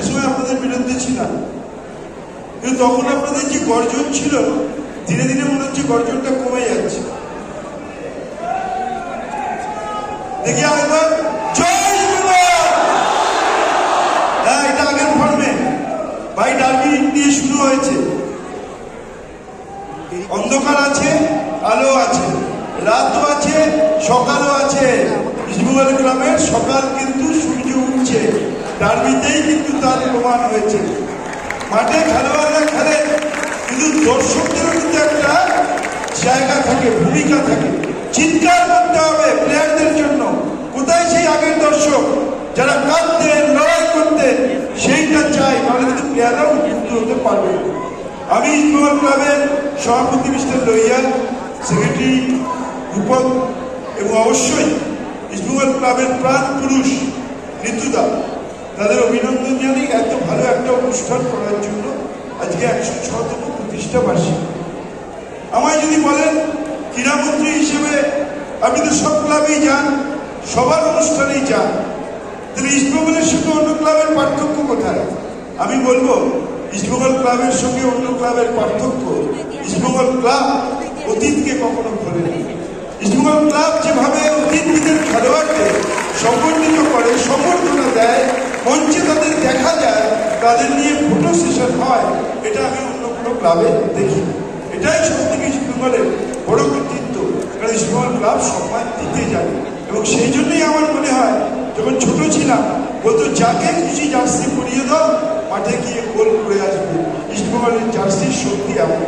সময় আপনাদের বিরুদ্ধে ছিলাম, কিন্তু তখন আপনাদের যে গর্জন ছিল ধীরে ধীরে মনে হচ্ছে গর্জনটা কমে যাচ্ছে। দেখি আরেকবার জয় বাংলা। হ্যাঁ, এটা আগের ফর্মে ভাই ডার্বি দিয়ে শুরু হয়েছে। অন্ধকার আছে, আলো আছে, রাতও আছে, সকালও আছে। ইস্টবেঙ্গল ক্লাবের সকাল কিন্তু সূর্য উঠছে, ডার্বিতেই কিন্তু তার প্রমাণ হয়েছে। মাঠে খেলোয়াড়রা খেলে, কিন্তু দর্শকদেরও কিন্তু একটা জায়গা থাকে, ভূমিকা থাকে। চিৎকার করতে হবে প্লেয়ারদের জন্য। কোথায় সেই আগের দর্শক যারা কাঁদতেন, লড়াই করতেন? সেইটা চাই, নাহলে কিন্তু প্লেয়াররাও মুক্ত হতে পারবে। আমি ইস্টবেঙ্গল ক্লাবের সভাপতি মিস্টার লোহিয়া, সেক্রেটারি রূপক এবং অবশ্যই ইস্টবেঙ্গল ক্লাবের প্রাণ পুরুষ ঋতুদা, তাদের অভিনন্দন জানাই এত ভালো একটা অনুষ্ঠান করার জন্য। আজকে 106তম প্রতিষ্ঠা বার্ষিকী। আমায় যদি বলেন ক্রীড়ামন্ত্রী হিসেবে আপনি তো সব ক্লাবেই যান, সবার অনুষ্ঠানেই যান, তাহলে ইস্টবেঙ্গলের সঙ্গে অন্য ক্লাবের পার্থক্য কোথায়? আমি বলবো ইস্টবেঙ্গল ক্লাবের সঙ্গে অন্য ক্লাবের পার্থক্য, ইস্টবেঙ্গল ক্লাব অতীতকে কখনো ভোলেনি। ইস্টবেঙ্গল ক্লাব যেভাবে অতীতদের খেলোয়াড়দের সংগঠিত করে, সম্বর্ধনা দেয়, মঞ্চে তাদের দেখা যায়, তাদের নিয়ে ফটো সেশন হয়, এটা আমি অন্য কোনো ক্লাবে দেখি। এটাই সব থেকে ইস্টবেঙ্গলের বড় কৃতিত্ব, কারণ ইস্টবেঙ্গল ক্লাব সম্মান দিতে জানে। এবং সেই জন্যই আমার মনে হয় যখন ছোট ছিলাম বলতো যাকে খুশি জার্সি পরিয়ে দাও, মাঠে গিয়ে গোল করে আসবে। ইস্টবেঙ্গলের জার্সির শক্তি এমন।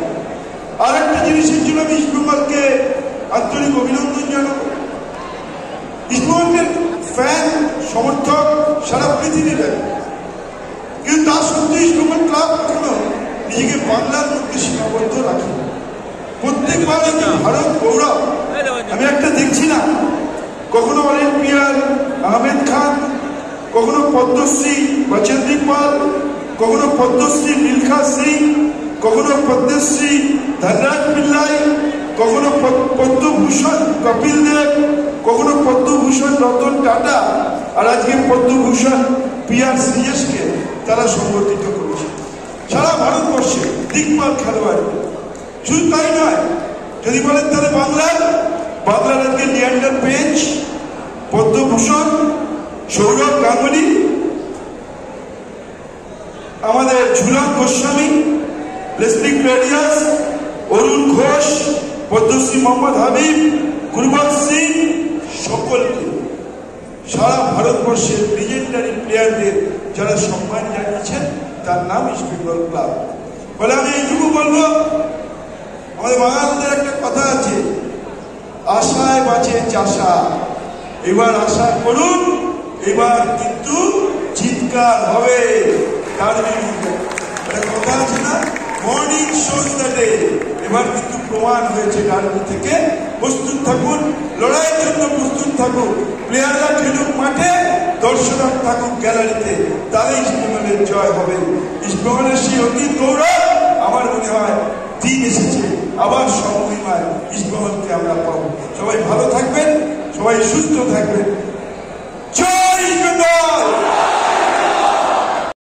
আর একটা জিনিসের জন্য আমি ইস্টবেঙ্গলকে আন্তরিক অভিনন্দন জানাবো। ইস্টবেঙ্গলের ফ্যান সমর্থক সারা পৃথিবীর, কিন্তু তা সত্ত্বেও ইস্টবেঙ্গল ক্লাব কখনো নিজেকে বাংলার মধ্যে সীমাবদ্ধ রাখে। প্রত্যেকবার ভারত গৌরব। আমি একটা দেখছি না, কখনো অলিম্পিয়ার আহমেদ খান, কখনো পদ্মশ্রী বচেন্দ্রী পাল, কখনো পদ্মশ্রী মিলখা সিং, কখনো পদ্মশ্রী ধনরাজ পিল্লাই, কখনো পদ্মভূষণ কপিল দেব, কখনো পদ্মভূষণ রতন টাটা, আর আজকে পদ্মভূষণ PR শ্রীজেশকে তারা সংগঠিত করেছে সারা ভারতবর্ষে দিকপাল খেলোয়াড়। শুধু তাই নয়, যদি বলেন তাহলে বাংলার আজকে লিয়ান্ডার পেজ, পদ্মভূষণ, সৌরভ গাঙ্গুলি, আমাদের ঝুলন গোস্বামী, লেসলি ক্লেডিয়াস, অরুণ ঘোষ, পদ্মশ্রী মোহাম্মদ হাবিব, গুরবৎ সিং, সকলকে সারা ভারতবর্ষের লিজেন্ডারি প্লেয়ারদের যারা সম্মান জানিয়েছেন, তার নাম ইস্টবেঙ্গল ক্লাব। বলে আমি এইটুকু বলবো, আমাদের বাঙালিদের একটা কথা আছে, আশায় বাঁচে চাষা। এবার আশা করুন, এবার কিন্তু চিৎকার হবে। কথা আছে না, মর্নিং শোজ দ্য ডে। এবার কিন্তু প্রমাণ হয়েছে ডার্বি থেকে। প্রস্তুত থাকুন, লড়াইয়ের জন্য প্রস্তুত থাকুন। প্লেয়াররা খেলুক মাঠে, দর্শক থাকুক গ্যালারিতে, তাহলে ইস্টবেঙ্গলের জয় হবে। ইস্টবেঙ্গলের সেই অতীত গৌরব আমার মনে হয় দিন এসেছে, আবার সময় ইস্টবেঙ্গলকে আমরা পাবো। সবাই ভালো থাকবেন, সবাই সুস্থ থাকবেন।